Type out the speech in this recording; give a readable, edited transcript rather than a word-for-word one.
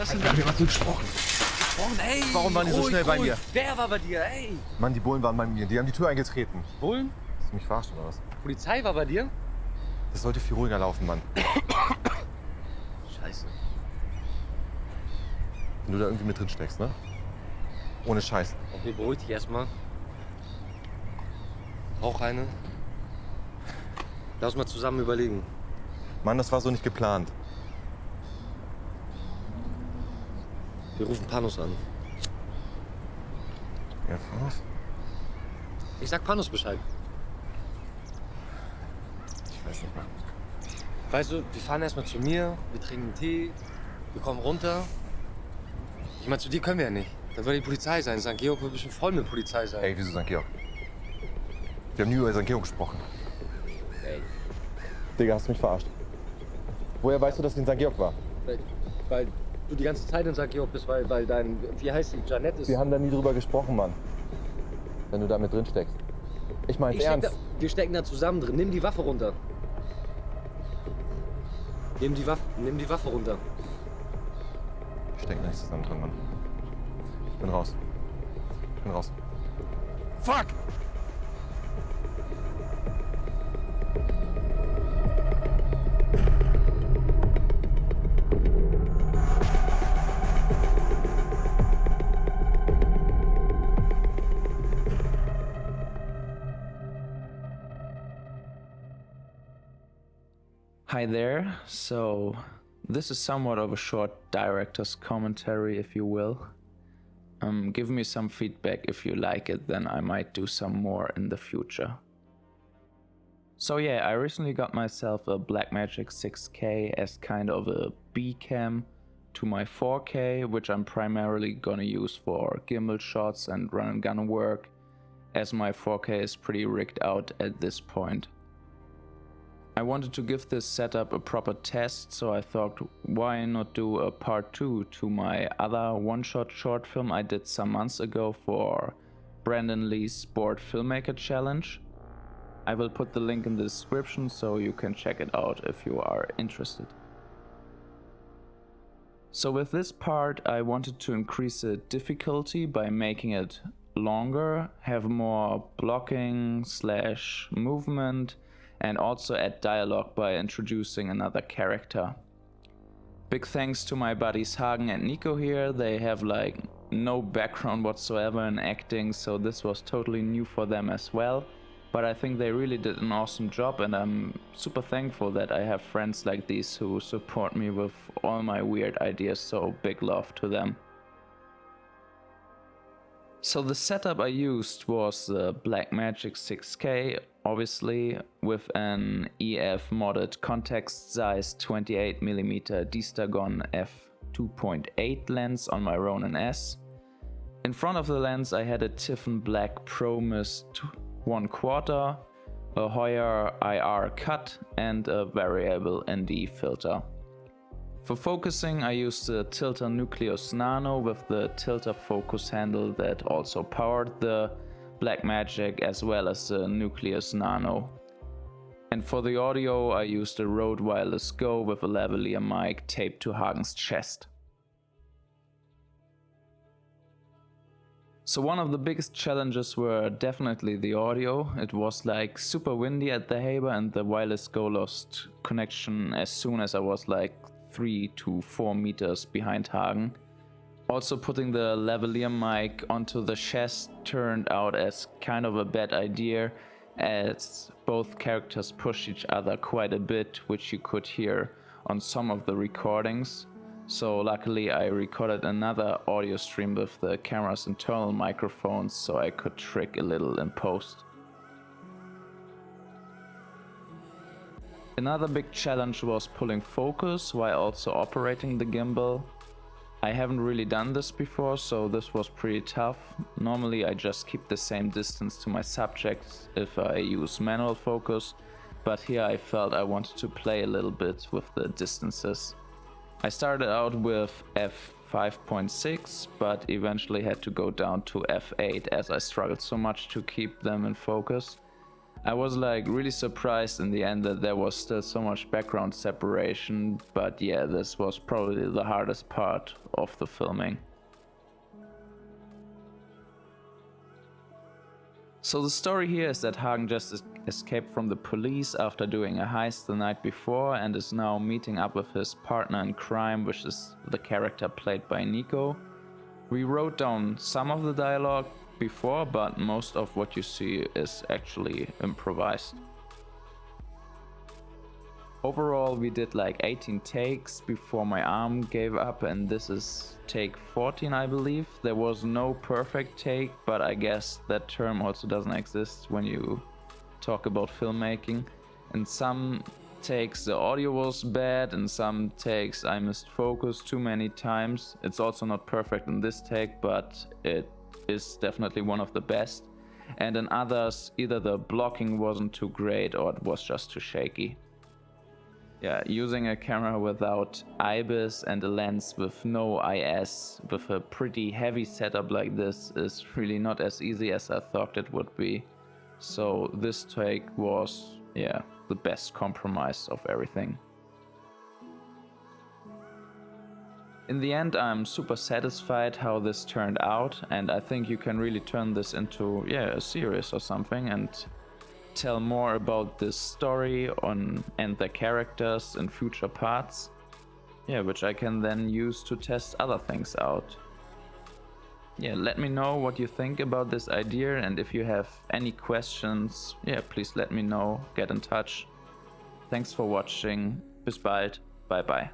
was denn da? Wir haben was gesprochen. Ey, Warum waren die so schnell bei mir? Wer war bei dir? Ey! Mann, die Bullen waren bei mir. Die haben die Tür eingetreten. Bullen? Hast du mich verarscht oder was? Polizei war bei dir? Das sollte viel ruhiger laufen, Mann. Scheiße. Wenn du da irgendwie mit drin steckst, ne? Ohne Scheiß. Okay, beruhig dich erstmal. Rauch eine. Lass mal zusammen überlegen. Mann, das war so nicht geplant. Wir rufen Panos an. Ja, was? Ich sag Panos Bescheid. Ich weiß nicht mehr. Weißt du, wir fahren erstmal zu mir, wir trinken einen Tee, wir kommen runter. Ich meine, zu dir können wir ja nicht. Da würde die Polizei sein. St. Georg wird bestimmt voll mit Polizei sein. Ey, wieso St. Georg? Wir haben nie über St. Georg gesprochen. Ey. Digga, hast du mich verarscht? Woher weißt du, dass ich in St. Georg war? Weil du die ganze Zeit in St. Georg bist, weil dein, wie heißt die, Janette ist... Wir haben da nie drüber gesprochen, Mann. Wenn du da mit drin steckst. Ich mein's ernst. Wir stecken da zusammen drin. Nimm die Waffe runter. Nimm die Waffe runter. Wir stecken da nicht zusammen drin, Mann. Ich bin raus. Fuck! Hi there, so this is somewhat of a short director's commentary, if you will. Give me some feedback if you like it, then I might do some more in the future. So yeah, I recently got myself a Blackmagic 6K as kind of a B-cam to my 4K, which I'm primarily gonna use for gimbal shots and run and gun work, as my 4K is pretty rigged out at this point. I wanted to give this setup a proper test, so I thought, why not do a part 2 to my other one-shot short film I did some months ago for Brandon Lee's Sport Filmmaker Challenge. I will put the link in the description so you can check it out if you are interested. So with this part I wanted to increase the difficulty by making it longer, have more blocking / movement, and also add dialogue by introducing another character. Big thanks to my buddies Hagen and Niko here. They have like no background whatsoever in acting, so this was totally new for them as well. But I think they really did an awesome job, and I'm super thankful that I have friends like these who support me with all my weird ideas, so big love to them. So the setup I used was the Blackmagic 6K, obviously, with an EF modded Contax Zeiss 28mm D-Stagon f2.8 lens on my Ronin S. In front of the lens I had a Tiffen Black Pro Mist 1/4, a Hoya IR cut and a variable ND filter. For focusing I used the Tilta Nucleus Nano with the Tilta focus handle that also powered the Blackmagic as well as the Nucleus Nano. And for the audio I used a Rode Wireless Go with a lavalier mic taped to Hagen's chest. So one of the biggest challenges were definitely the audio. It was like super windy at the Haber and the Wireless Go lost connection as soon as I was like 3 to 4 meters behind Hagen. Also putting the lavalier mic onto the chest turned out as kind of a bad idea, as both characters push each other quite a bit, which you could hear on some of the recordings. So luckily I recorded another audio stream with the camera's internal microphones so I could trick a little in post. Another big challenge was pulling focus while also operating the gimbal. I haven't really done this before, so this was pretty tough. Normally I just keep the same distance to my subject if I use manual focus, but here I felt I wanted to play a little bit with the distances. I started out with f5.6, but eventually had to go down to f8 as I struggled so much to keep them in focus. I was like really surprised in the end that there was still so much background separation, but yeah, this was probably the hardest part of the filming. So the story here is that Hagen just escaped from the police after doing a heist the night before and is now meeting up with his partner in crime, which is the character played by Niko. We wrote down some of the dialogue before, but most of what you see is actually improvised. Overall, we did like 18 takes before my arm gave up, and this is take 14, I believe. There was no perfect take, but I guess that term also doesn't exist when you talk about filmmaking. In some takes the audio was bad, in some takes I missed focus too many times. It's also not perfect in this take, but it is definitely one of the best. And in others, either the blocking wasn't too great or it was just too shaky. Yeah, using a camera without IBIS and a lens with no IS with a pretty heavy setup like this is really not as easy as I thought it would be. So this take was, yeah, the best compromise of everything. In the end, I'm super satisfied how this turned out, and I think you can really turn this into, yeah, a series or something and tell more about this story and the characters in future parts, yeah, which I can then use to test other things out. Yeah, let me know what you think about this idea, and if you have any questions, yeah, please let me know, get in touch. Thanks for watching, bis bald, bye bye.